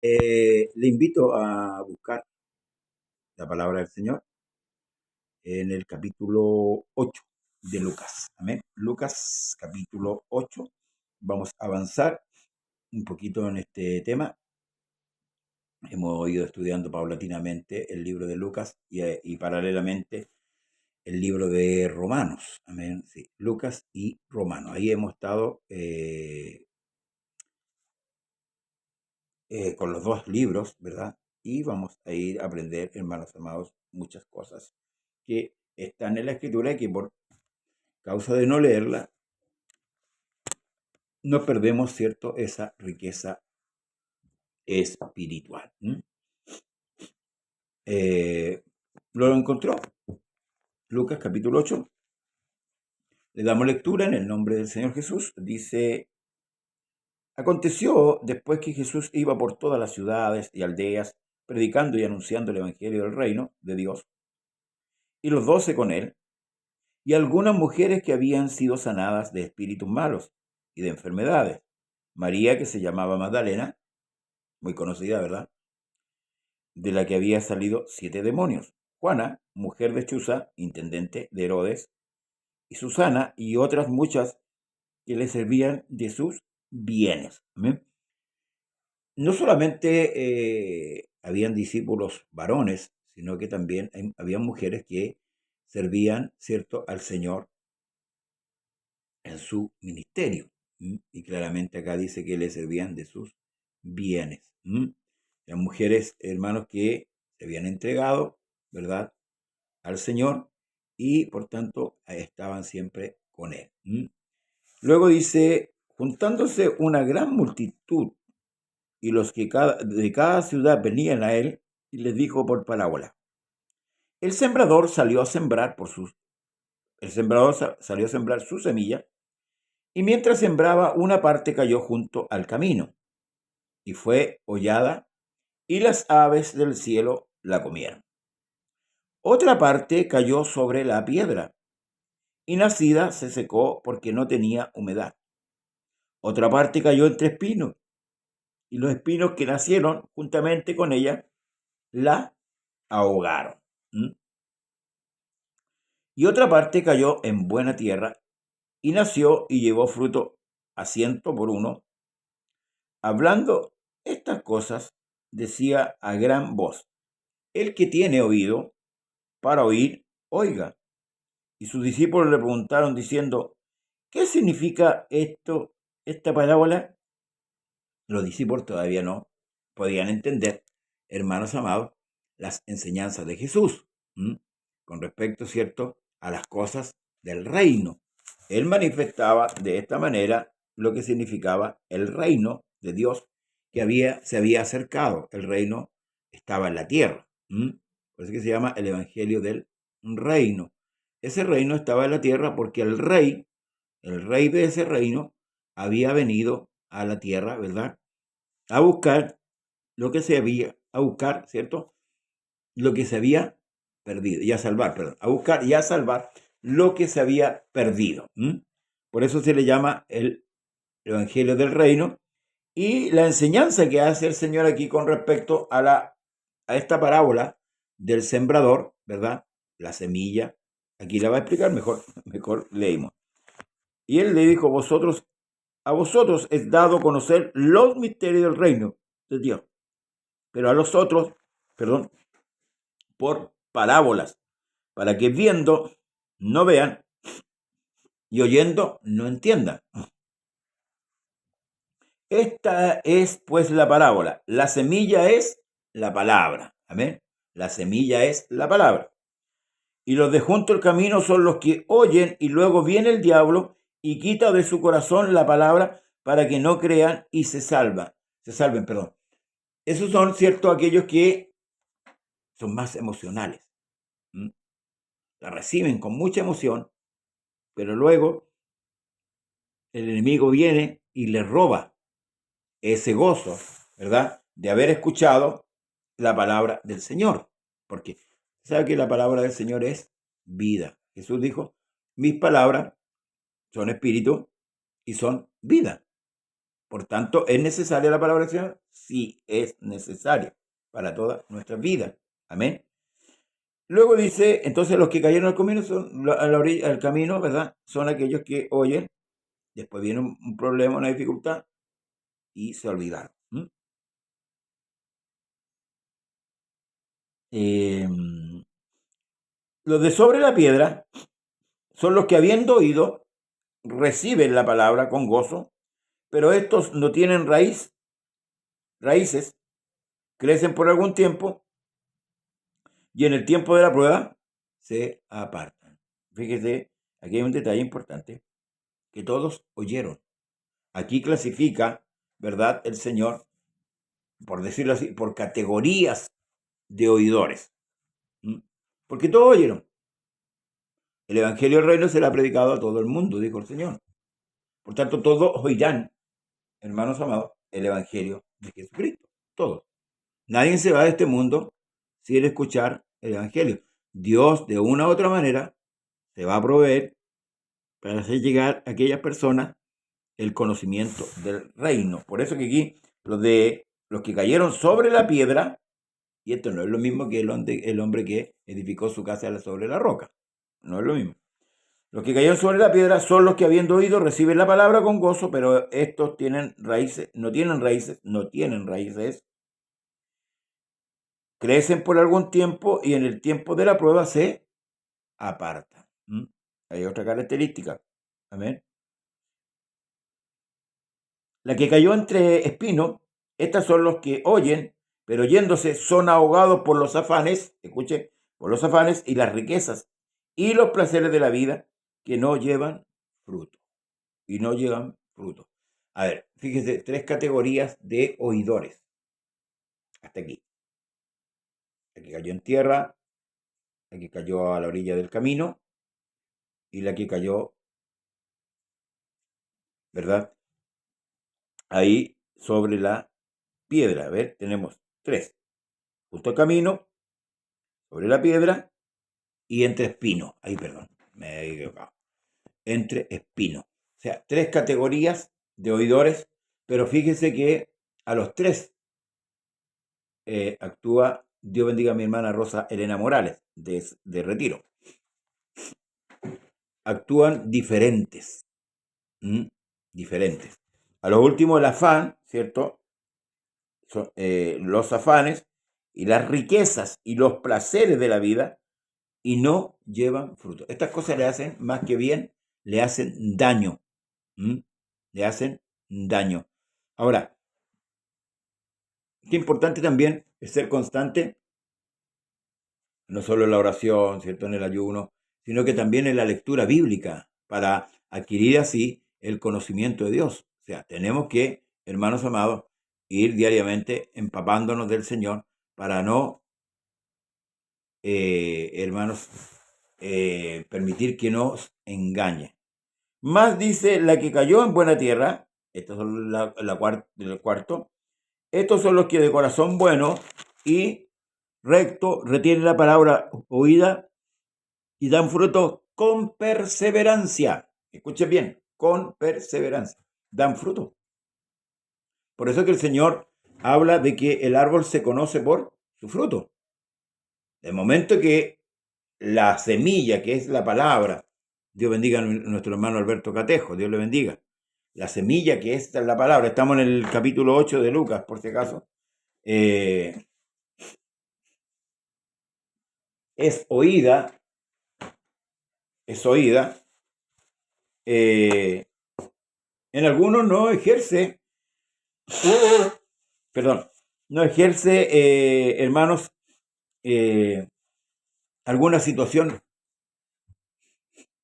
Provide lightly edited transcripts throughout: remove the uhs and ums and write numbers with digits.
Le invito a buscar la palabra del Señor en el capítulo 8 de Lucas. Amén. Lucas capítulo 8. Vamos a avanzar un poquito en este tema. Hemos ido estudiando paulatinamente el libro de Lucas y paralelamente el libro de Romanos. Amén. Sí, Lucas y Romanos. Ahí hemos estado con los dos libros, ¿verdad? Y vamos a ir a aprender, hermanos amados, muchas cosas que están en la escritura y que por causa de no leerla, no perdemos, ¿cierto?, esa riqueza espiritual. Lo encontró. Lucas capítulo 8. Le damos lectura en el nombre del Señor Jesús. Dice: aconteció después que Jesús iba por todas las ciudades y aldeas, predicando y anunciando el evangelio del reino de Dios, y los 12 con él, y algunas mujeres que habían sido sanadas de espíritus malos y de enfermedades. María, que se llamaba Magdalena, muy conocida, ¿verdad?, de la que había salido 7 demonios. Juana, mujer de Chuza, intendente de Herodes, y Susana, y otras muchas que le servían de sus bienes. ¿Amén? No solamente habían discípulos varones, sino que también había mujeres que servían, ¿cierto?, al Señor en su ministerio. Y claramente acá dice que le servían de sus bienes. Las mujeres, hermanos, que se habían entregado, ¿verdad?, al Señor y por tanto estaban siempre con Él. Luego dice: juntándose una gran multitud y los que de cada ciudad venían a Él, y les dijo por parábola: el sembrador salió a sembrar salió a sembrar su semilla, y mientras sembraba, una parte cayó junto al camino, y fue hollada, y las aves del cielo la comieron. Otra parte cayó sobre la piedra, y nacida se secó porque no tenía humedad. Otra parte cayó entre espinos, y los espinos que nacieron juntamente con ella la ahogaron. Y otra parte cayó en buena tierra, y nació y llevó fruto a 100 por 1. Hablando estas cosas, decía a gran voz: el que tiene oído para oír, oiga. Y sus discípulos le preguntaron diciendo: ¿qué significa esta parábola? Los discípulos todavía no podían entender, hermanos amados, las enseñanzas de Jesús con respecto, ¿cierto?, a las cosas del reino. Él manifestaba de esta manera lo que significaba el reino de Dios que se había acercado. El reino estaba en la tierra. Por eso que se llama el evangelio del reino. Ese reino estaba en la tierra porque el rey de ese reino, había venido a la tierra, ¿verdad?, a buscar a buscar, ¿cierto?, lo que se había perdido, y a salvar, perdón, a buscar y a salvar lo que se había perdido. Por eso se le llama el evangelio del reino. Y la enseñanza que hace el Señor aquí con respecto a esta parábola del sembrador, ¿verdad?, la semilla, aquí la va a explicar mejor leímos. Y él le dijo: a vosotros es dado conocer los misterios del reino de Dios, pero a los otros, por parábolas, para que viendo no vean y oyendo no entiendan. Esta es pues la parábola. La semilla es la palabra. Amén. La semilla es la palabra. Y los de junto al camino son los que oyen, y luego viene el diablo y quita de su corazón la palabra para que no crean y se salven. Esos son, cierto, aquellos que son más emocionales. La reciben con mucha emoción, pero luego el enemigo viene y les roba ese gozo, ¿verdad?, de haber escuchado la palabra del Señor. Porque sabe que la palabra del Señor es vida. Jesús dijo: mis palabras son espíritu y son vida. Por tanto, ¿es necesaria la palabra del Señor? Sí, es necesaria para toda nuestra vida. Amén. Luego dice, entonces los que cayeron al camino son a la orilla, al camino, ¿verdad? Son aquellos que oyen, después viene un problema, una dificultad, y se olvidaron. Los de sobre la piedra son los que habiendo oído, reciben la palabra con gozo, pero estos no tienen raíces, crecen por algún tiempo y en el tiempo de la prueba se apartan. Fíjese, aquí hay un detalle importante, que todos oyeron. Aquí clasifica, ¿verdad?, el Señor, por decirlo así, por categorías de oidores. Porque todos oyeron. El Evangelio del Reino será predicado a todo el mundo, dijo el Señor. Por tanto, todos oirán, hermanos amados, el Evangelio de Jesucristo. Todos. Nadie se va de este mundo sin escuchar el Evangelio. Dios, de una u otra manera, se va a proveer para hacer llegar a aquellas personas el conocimiento del reino. Por eso que aquí los que cayeron sobre la piedra, y esto no es lo mismo que el hombre que edificó su casa sobre la roca. No es lo mismo. Los que cayeron sobre la piedra son los que habiendo oído reciben la palabra con gozo, pero estos tienen raíces, no tienen raíces, crecen por algún tiempo y en el tiempo de la prueba se apartan. Hay otra característica. Amén. La que cayó entre espinos, estas son los que oyen, pero yéndose son ahogados por los afanes, escuche, por los afanes y las riquezas y los placeres de la vida que no llevan fruto. Y no llevan fruto. A ver, fíjese, 3 categorías de oidores. Hasta aquí. La que cayó en tierra, la que cayó a la orilla del camino y la que cayó, ¿verdad?, ahí sobre la piedra. A ver, tenemos 3. Justo al camino, sobre la piedra y entre espinos. Ahí, perdón, me he equivocado. Entre espinos. O sea, 3 categorías de oidores, pero fíjese que a los 3 actúa, Dios bendiga a mi hermana Rosa Elena Morales, de Retiro. Actúan diferentes. Diferentes. A lo último, el afán, ¿cierto? Son, los afanes y las riquezas y los placeres de la vida y no llevan fruto. Estas cosas le hacen, más que bien, le hacen daño. Le hacen daño. Ahora, qué importante también es ser constante, no solo en la oración, ¿cierto?, en el ayuno, sino que también en la lectura bíblica, para adquirir así el conocimiento de Dios. O sea, tenemos que, hermanos amados, ir diariamente empapándonos del Señor para no, hermanos, permitir que nos engañe. Más dice la que cayó en buena tierra, estos son el cuarto, estos son los que de corazón bueno y recto retienen la palabra oída y dan fruto con perseverancia. Escuchen bien, con perseverancia. Dan fruto. Por eso que el Señor habla de que el árbol se conoce por su fruto. De momento que la semilla, que es la palabra, Dios bendiga a nuestro hermano Alberto Catejo, Dios le bendiga. La semilla, que es la palabra, estamos en el capítulo 8 de Lucas, por si acaso, es oída, en algunos no ejerce, perdón, no ejerce, hermanos, alguna situación.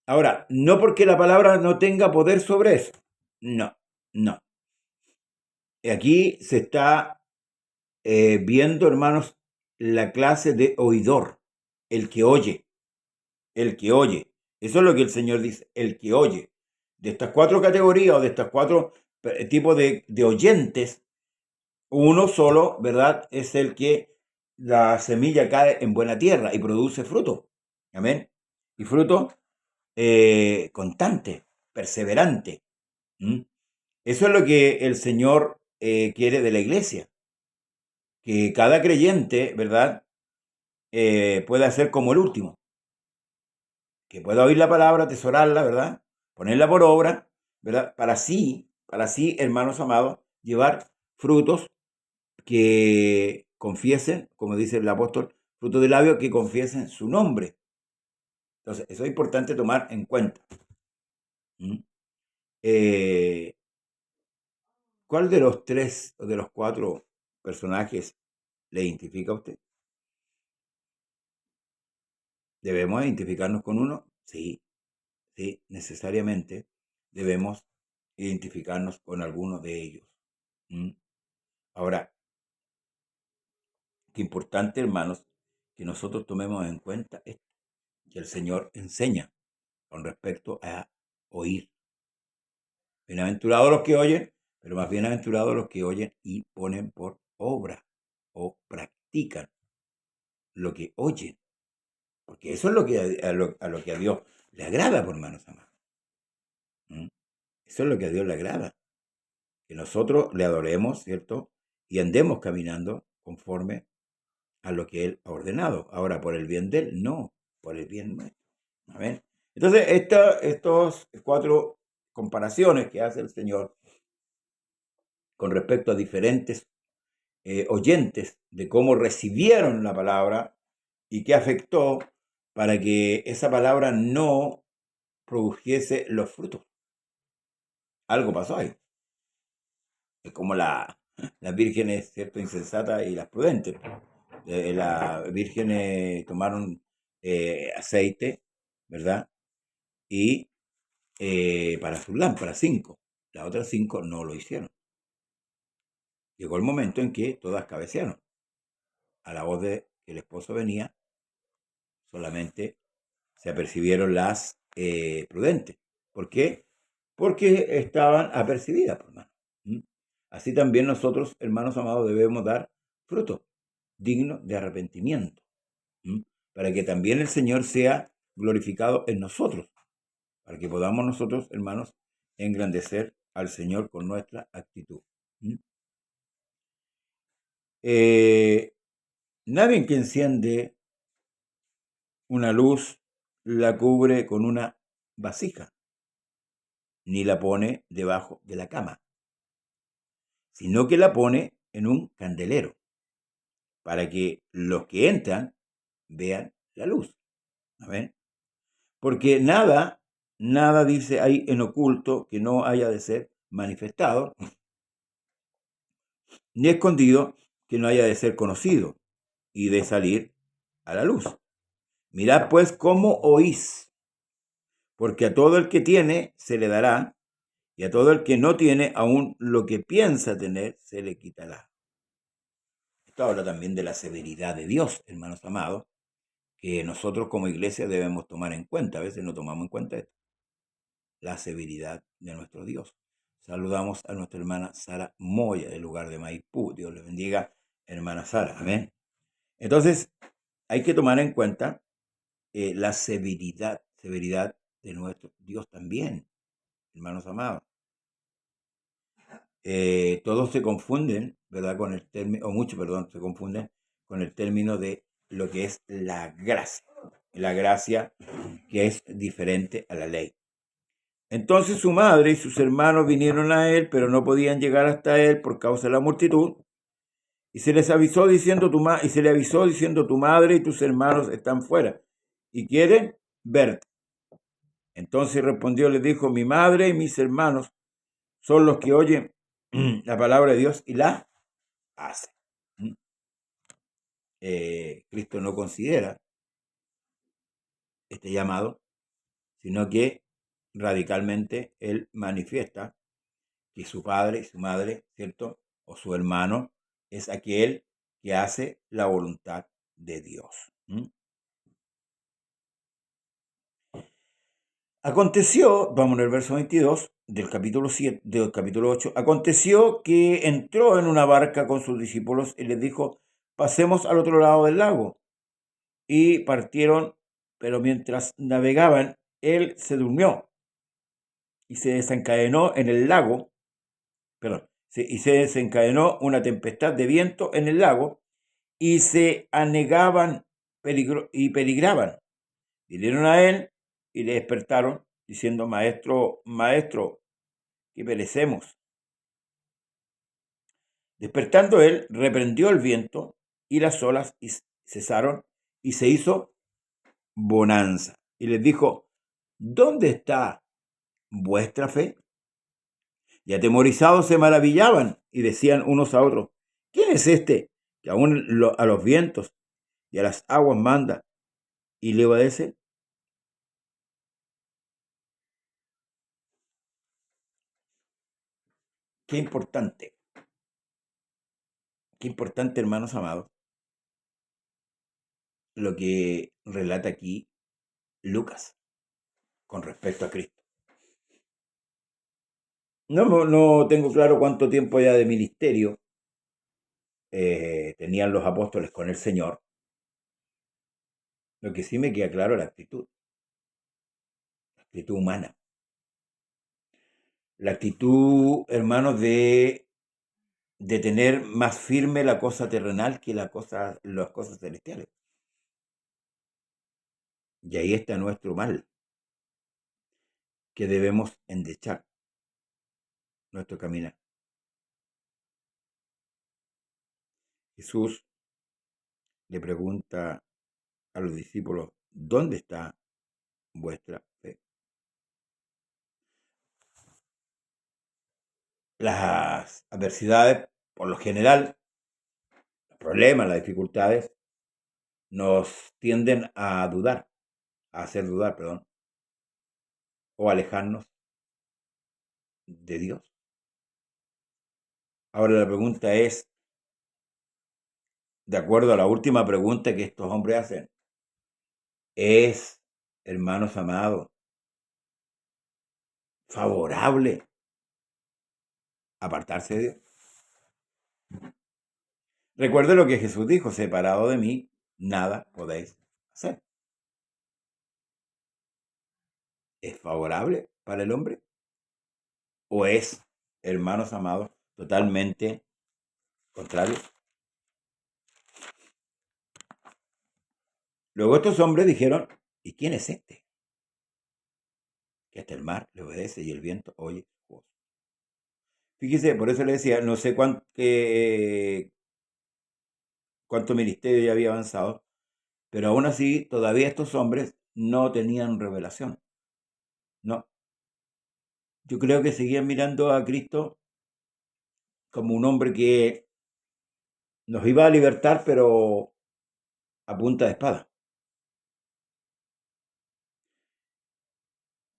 Ahora, no porque la palabra no tenga poder sobre eso, no. Aquí se está viendo, hermanos, la clase de oidor, el que oye. Eso es lo que el Señor dice, el que oye. De estas 4 categorías o de estas 4 tipos de oyentes, uno solo, ¿verdad?, es el que la semilla cae en buena tierra y produce fruto. Amén. Y fruto constante, perseverante. Eso es lo que el Señor quiere de la iglesia, que cada creyente, ¿verdad?, pueda ser como el último, que pueda oír la palabra, atesorarla, ¿verdad?, ponerla por obra, ¿verdad?, para así, hermanos amados, llevar frutos que confiesen, como dice el apóstol, frutos de labios que confiesen su nombre. Entonces, eso es importante tomar en cuenta. ¿Mm? Eh, ¿Cuál de los tres o de los cuatro personajes le identifica a usted? ¿Debemos identificarnos con uno? Sí, sí, necesariamente debemos identificarnos con alguno de ellos. ¿Mm? Ahora, qué importante, hermanos, que nosotros tomemos en cuenta esto, que el Señor enseña con respecto a oír. Bienaventurados los que oyen, pero más bienaventurados los que oyen y ponen por obra o practican lo que oyen. Porque eso es lo que a lo que a Dios le agrada, por hermanos amados. ¿Mm? Eso es lo que a Dios le agrada. Que nosotros le adoremos, ¿cierto? Y andemos caminando conforme a lo que Él ha ordenado. Ahora, por el bien de Él, no, por el bien nuestro. ¿Amén? Entonces, estos cuatro comparaciones que hace el Señor con respecto a diferentes oyentes de cómo recibieron la palabra y qué afectó para que esa palabra no produjese los frutos. Algo pasó ahí. Es como las vírgenes, ¿cierto?, insensatas y las prudentes. Las vírgenes tomaron aceite, ¿verdad? Y para sus lámparas, 5. Las otras 5 no lo hicieron. Llegó el momento en que todas cabecearon. A la voz de que el esposo venía, solamente se apercibieron las prudentes. ¿Por qué? Porque estaban apercibidas, hermano. ¿Mm? Así también nosotros, hermanos amados, debemos dar fruto digno de arrepentimiento. ¿Mm? Para que también el Señor sea glorificado en nosotros. Para que podamos nosotros, hermanos, engrandecer al Señor con nuestra actitud. ¿Mm? Nadie que enciende una luz la cubre con una vasija, ni la pone debajo de la cama, sino que la pone en un candelero, para que los que entran vean la luz. ¿Amén? Porque nada dice ahí en oculto que no haya de ser manifestado, ni escondido que no haya de ser conocido y de salir a la luz. Mirad pues cómo oís, porque a todo el que tiene se le dará, y a todo el que no tiene, aún lo que piensa tener, se le quitará. Esto habla también de la severidad de Dios, hermanos amados, que nosotros como iglesia debemos tomar en cuenta. A veces no tomamos en cuenta esto, la severidad de nuestro Dios. Saludamos a nuestra hermana Sara Moya, del lugar de Maipú. Dios le bendiga, hermana Sara. Amén. Entonces, hay que tomar en cuenta la severidad de nuestro Dios también, hermanos amados. Todos se confunden, ¿verdad? Con el término, o muchos, perdón, se confunden con el término de lo que es la gracia. La gracia que es diferente a la ley. Entonces su madre y sus hermanos vinieron a él, pero no podían llegar hasta él por causa de la multitud. Y se les avisó diciendo y se le avisó diciendo, tu madre y tus hermanos están fuera y quieren verte. Entonces respondió, les dijo, mi madre y mis hermanos son los que oyen la palabra de Dios y la hacen. Cristo no considera este llamado, sino que radicalmente él manifiesta que su padre y su madre, ¿cierto? O su hermano es aquel que hace la voluntad de Dios. Aconteció, vamos en el verso 22 del capítulo 7, del capítulo 8, aconteció que entró en una barca con sus discípulos y les dijo, pasemos al otro lado del lago. Y partieron, pero mientras navegaban, él se durmió y se desencadenó en el lago y se desencadenó una tempestad de viento en el lago y se anegaban y peligraban. Vinieron a él y le despertaron diciendo, maestro, maestro, que perecemos. Despertando él, reprendió el viento y las olas y cesaron y se hizo bonanza. Y les dijo, ¿dónde está vuestra fe? Y atemorizados se maravillaban y decían unos a otros, ¿quién es este que aún a los vientos y a las aguas manda y le obedece? Qué importante, hermanos amados, lo que relata aquí Lucas con respecto a Cristo. No tengo claro cuánto tiempo ya de ministerio tenían los apóstoles con el Señor. Lo que sí me queda claro es la actitud humana. La actitud, hermanos, de tener más firme la cosa terrenal que las cosas celestiales. Y ahí está nuestro mal, que debemos endechar nuestro caminar. Jesús le pregunta a los discípulos, ¿dónde está vuestra fe? Las adversidades, por lo general, los problemas, las dificultades, nos tienden a hacer dudar, o alejarnos de Dios. Ahora la pregunta es, de acuerdo a la última pregunta que estos hombres hacen, ¿es, hermanos amados, favorable apartarse de Dios? Recuerde lo que Jesús dijo, separado de mí, nada podéis hacer. ¿Es favorable para el hombre? ¿O es, hermanos amados, totalmente contrario? Luego estos hombres dijeron, ¿y quién es este? Que hasta el mar le obedece y el viento oye su voz. Fíjese, por eso le decía, no sé cuánto ministerio ya había avanzado, pero aún así todavía estos hombres no tenían revelación. No. Yo creo que seguían mirando a Cristo como un hombre que nos iba a libertar, pero a punta de espada.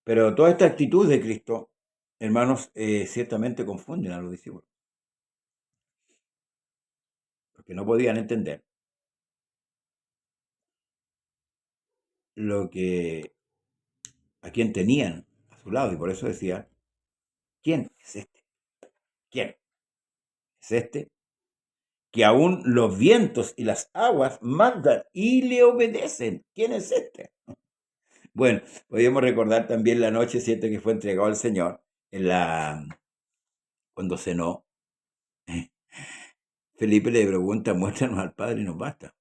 Pero toda esta actitud de Cristo, hermanos, ciertamente confunden a los discípulos. Porque no podían entender a quién tenían a su lado. Y por eso decía, ¿quién es este? ¿Quién es este? Que aún los vientos y las aguas mandan y le obedecen. ¿Quién es este? Bueno, podríamos recordar también la noche, ¿cierto?, que fue entregado al Señor cuando cenó. Felipe le pregunta, muéstranos al Padre y nos basta.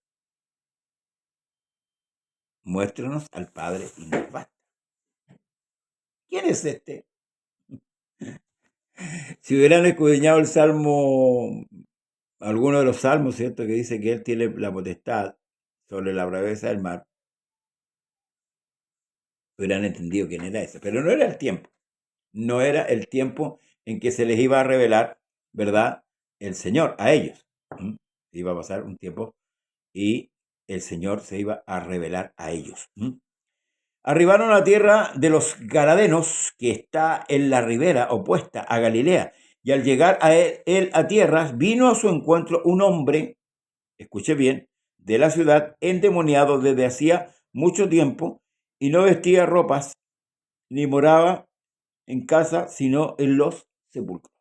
Muéstranos al Padre y nos basta. ¿Quién es este? Si hubieran escudriñado el Salmo, alguno de los salmos, ¿cierto?, que dice que Él tiene la potestad sobre la braveza del mar, hubieran entendido quién era ese. Pero no era el tiempo. No era el tiempo en que se les iba a revelar, ¿verdad?, el Señor a ellos. Iba a pasar un tiempo y el Señor se iba a revelar a ellos. Arribaron a la tierra de los Gadarenos, que está en la ribera opuesta a Galilea, y al llegar a él a tierras, vino a su encuentro un hombre, escuche bien, de la ciudad, endemoniado desde hacía mucho tiempo, y no vestía ropas, ni moraba en casa, sino en los sepulcros.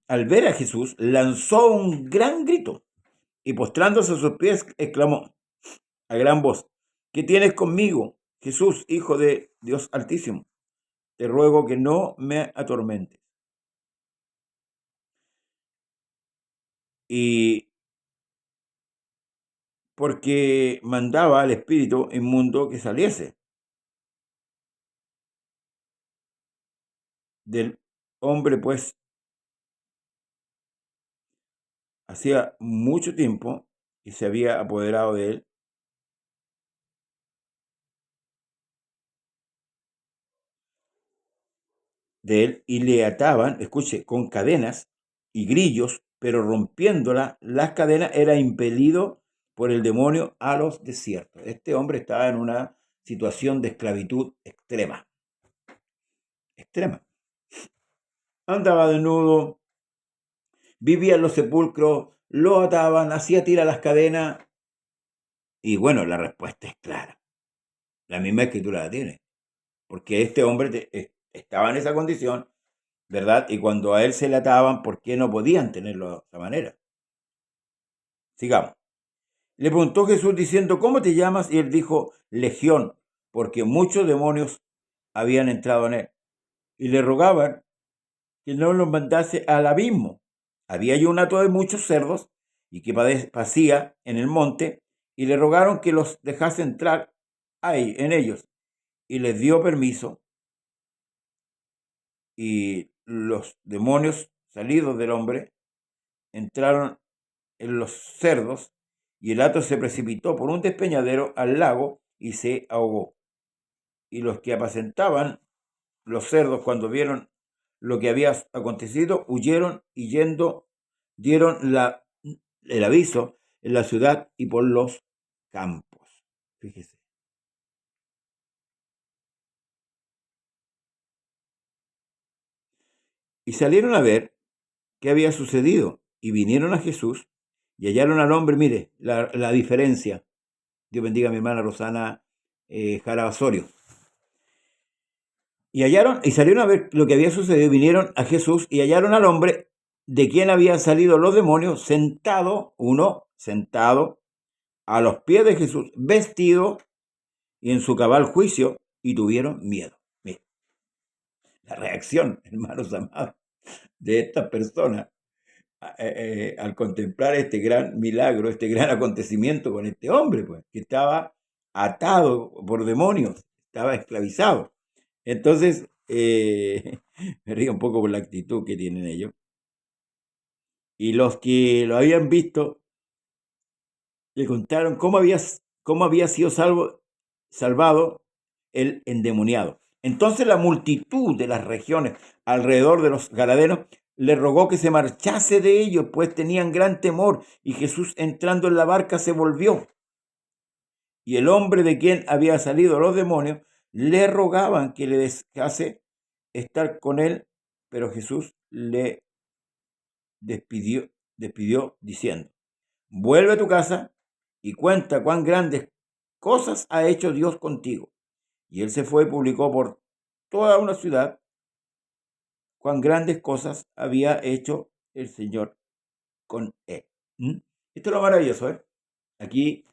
Al ver a Jesús, lanzó un gran grito y postrándose a sus pies, exclamó a gran voz, ¿qué tienes conmigo, Jesús, Hijo de Dios Altísimo, te ruego que no me atormentes. Y porque mandaba al espíritu inmundo que saliese del hombre, pues hacía mucho tiempo que se había apoderado de él y le ataban, escuche, con cadenas y grillos, pero rompiéndolas, las cadenas era impelido por el demonio a los desiertos. Este hombre estaba en una situación de esclavitud extrema, extrema. Andaba desnudo, vivía en los sepulcros, lo ataban, hacía tirar las cadenas. Y bueno, la respuesta es clara. La misma escritura la tiene. Porque este hombre estaba en esa condición, ¿verdad? Y cuando a él se le ataban, ¿por qué no podían tenerlo de esa manera? Sigamos. Le preguntó Jesús diciendo, ¿cómo te llamas? Y él dijo, Legión, porque muchos demonios habían entrado en él. Y le rogaban que no los mandase al abismo. Había allí un hato de muchos cerdos y que pacía en el monte, y le rogaron que los dejase entrar ahí, en ellos. Y les dio permiso, y los demonios salidos del hombre entraron en los cerdos, y el hato se precipitó por un despeñadero al lago y se ahogó. Y los que apacentaban los cerdos, cuando vieron lo que había acontecido, huyeron y yendo dieron el aviso en la ciudad y por los campos. Fíjese. Y salieron a ver qué había sucedido y vinieron a Jesús y hallaron al hombre. Mire la diferencia. Dios bendiga a mi hermana Rosana Jara Osorio. Y hallaron, y salieron a ver lo que había sucedido, vinieron a Jesús y hallaron al hombre de quien habían salido los demonios, sentado a los pies de Jesús, vestido y en su cabal juicio, y tuvieron miedo. Mira, la reacción, hermanos amados, de esta persona al contemplar este gran milagro, este gran acontecimiento con este hombre, pues, que estaba atado por demonios, estaba esclavizado. Entonces, me río un poco por la actitud que tienen ellos. Y los que lo habían visto le contaron cómo había sido salvado el endemoniado. Entonces la multitud de las regiones alrededor de los Gadarenos le rogó que se marchase de ellos, pues tenían gran temor. Y Jesús, entrando en la barca, se volvió. Y el hombre de quien había salido los demonios le rogaban que le dejase estar con él, pero Jesús le despidió diciendo, vuelve a tu casa y cuenta cuán grandes cosas ha hecho Dios contigo. Y él se fue y publicó por toda una ciudad cuán grandes cosas había hecho el Señor con él. ¿Mm? Esto es lo maravilloso, ¿eh? Aquí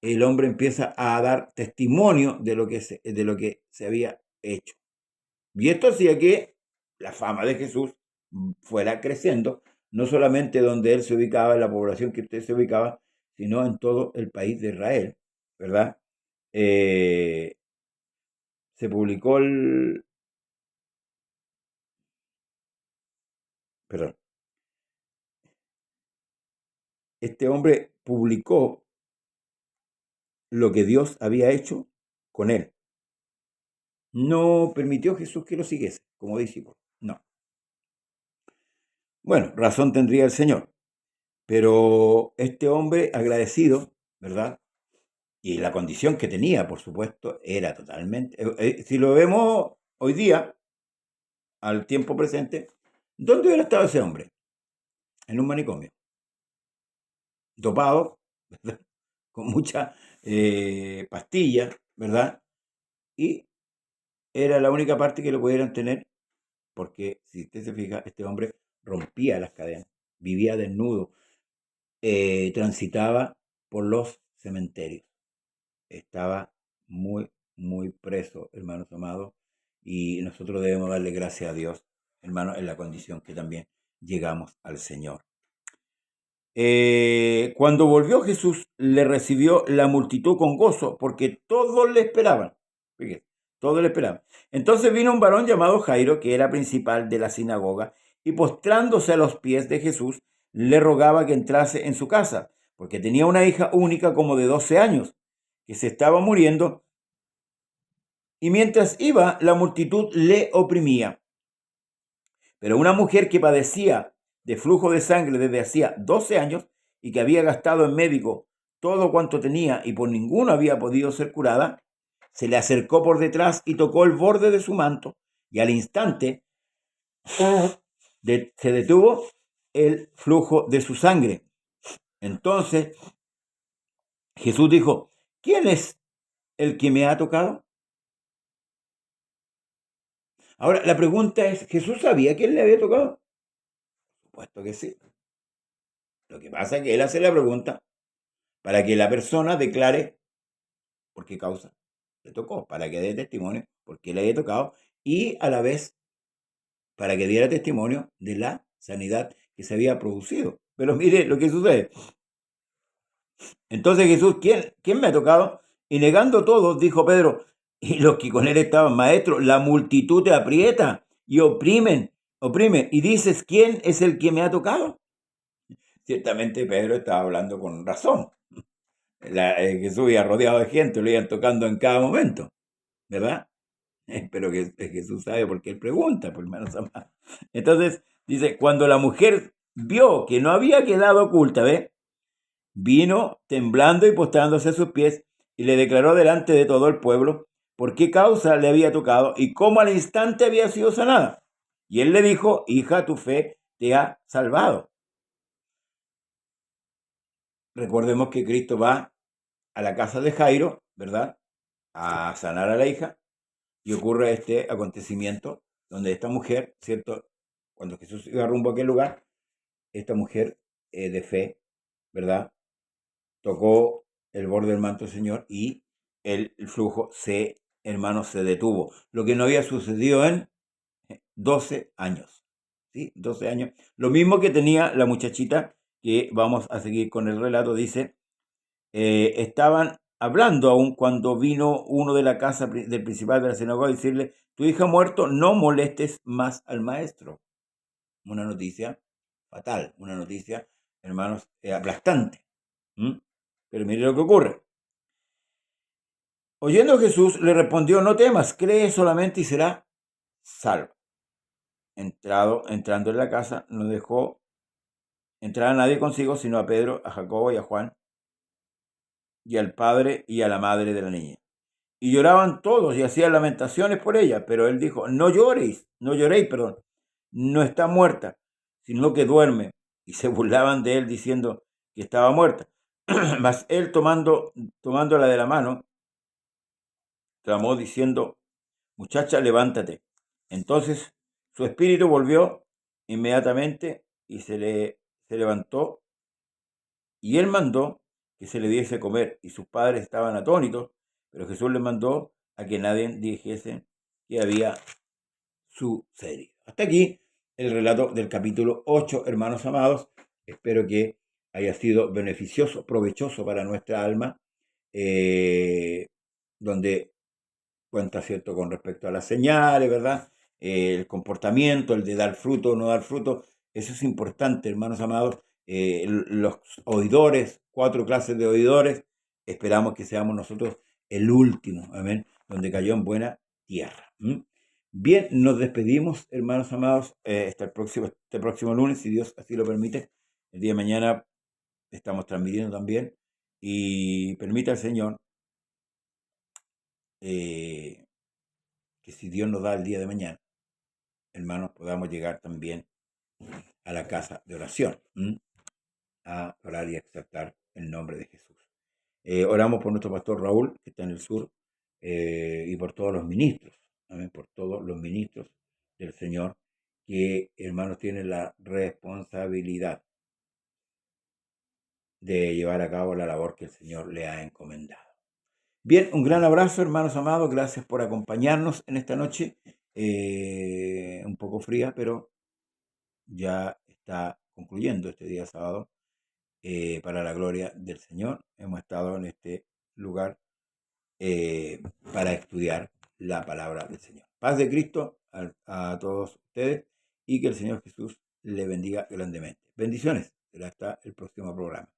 el hombre empieza a dar testimonio de lo que se había hecho. Y esto hacía que la fama de Jesús fuera creciendo, no solamente donde él se ubicaba, en la población que usted se ubicaba, sino en todo el país de Israel, ¿verdad? Se publicó perdón, este hombre publicó lo que Dios había hecho con él. No permitió Jesús que lo siguiese como discípulo, no. Bueno, razón tendría el Señor, pero este hombre agradecido, ¿verdad? Y la condición que tenía, por supuesto, era totalmente... si lo vemos hoy día, al tiempo presente, ¿dónde hubiera estado ese hombre? En un manicomio, dopado, ¿verdad? Con mucha pastilla, ¿verdad? Y era la única parte que lo pudieran tener, porque si usted se fija, este hombre rompía las cadenas, vivía desnudo, transitaba por los cementerios, estaba muy muy preso, hermanos amados, y nosotros debemos darle gracias a Dios, hermanos, en la condición que también llegamos al Señor. Cuando volvió Jesús, le recibió la multitud con gozo, porque todos le esperaban. Fíjate, todos le esperaban. Entonces vino un varón llamado Jairo, que era principal de la sinagoga, y postrándose a los pies de Jesús, le rogaba que entrase en su casa, porque tenía una hija única como de 12 años, que se estaba muriendo, y mientras iba, la multitud le oprimía. Pero una mujer que padecía de flujo de sangre desde hacía 12 años y que había gastado en médico todo cuanto tenía y por ninguno había podido ser curada, se le acercó por detrás y tocó el borde de su manto, y al instante se detuvo el flujo de su sangre. Entonces Jesús dijo: ¿quién es el que me ha tocado? Ahora, la pregunta es, ¿Jesús sabía quién le había tocado? Por supuesto que sí. Lo que pasa es que él hace la pregunta para que la persona declare por qué causa le tocó, para que dé testimonio por qué le había tocado, y a la vez para que diera testimonio de la sanidad que se había producido. Pero mire lo que sucede. Entonces Jesús: ¿quién me ha tocado? Y negando todo, dijo Pedro, y los que con él estaban: maestro, la multitud te aprieta y oprime, y dices: ¿quién es el que me ha tocado? Ciertamente Pedro estaba hablando con razón. Jesús había rodeado de gente, lo iban tocando en cada momento, ¿verdad? Pero que Jesús sabe por qué él pregunta, por hermanos amados. Entonces, dice, cuando la mujer vio que no había quedado oculta, ¿ve? Vino temblando y postrándose a sus pies y le declaró delante de todo el pueblo por qué causa le había tocado y cómo al instante había sido sanada. Y él le dijo: hija, tu fe te ha salvado. Recordemos que Cristo va a la casa de Jairo, ¿verdad?, a sanar a la hija, y ocurre este acontecimiento donde esta mujer, ¿cierto? Cuando Jesús iba rumbo a aquel lugar, esta mujer de fe, ¿verdad?, tocó el borde del manto del Señor y el flujo hermano, se detuvo. Lo que no había sucedido en 12 años. ¿Sí? 12 años. Lo mismo que tenía la muchachita, que vamos a seguir con el relato, dice, estaban hablando aún cuando vino uno de la casa del principal de la sinagoga a decirle: tu hija ha muerto, no molestes más al maestro. Una noticia fatal, una noticia, hermanos, aplastante. Pero mire lo que ocurre. Oyendo Jesús, le respondió: no temas, cree solamente y será salvo. Entrando en la casa, no dejó entrar a nadie consigo, sino a Pedro, a Jacobo y a Juan, y al padre y a la madre de la niña. Y lloraban todos y hacían lamentaciones por ella. Pero él dijo: no lloréis, no está muerta, sino que duerme. Y se burlaban de él diciendo que estaba muerta. Mas él, tomándola de la mano, clamó diciendo: muchacha, levántate. Entonces su espíritu volvió inmediatamente y se levantó, y él mandó que se le diese comer, y sus padres estaban atónitos, pero Jesús les mandó a que nadie dijese que había sucedido. Hasta aquí el relato del capítulo 8, hermanos amados. Espero que haya sido beneficioso, provechoso para nuestra alma, donde cuenta, ¿cierto?, con respecto a las señales, ¿verdad? El comportamiento, el de dar fruto o no dar fruto. Eso es importante, hermanos amados. Los oidores, 4 clases de oidores, esperamos que seamos nosotros el último, amén, donde cayó en buena tierra. Bien, nos despedimos, hermanos amados, hasta este próximo lunes, si Dios así lo permite. El día de mañana estamos transmitiendo también, y permita el Señor que si Dios nos da el día de mañana, hermanos, podamos llegar también a la casa de oración, a orar y exaltar el nombre de Jesús. Oramos por nuestro pastor Raúl, que está en el sur, y por todos los ministros, amén, por todos los ministros del Señor, que, hermanos, tienen la responsabilidad de llevar a cabo la labor que el Señor le ha encomendado. Bien, un gran abrazo, hermanos amados. Gracias por acompañarnos en esta noche. Un poco fría, pero ya está concluyendo este día sábado. Para la gloria del Señor, hemos estado en este lugar para estudiar la palabra del Señor. Paz de Cristo a todos ustedes y que el Señor Jesús le bendiga grandemente. Bendiciones. Será hasta el próximo programa.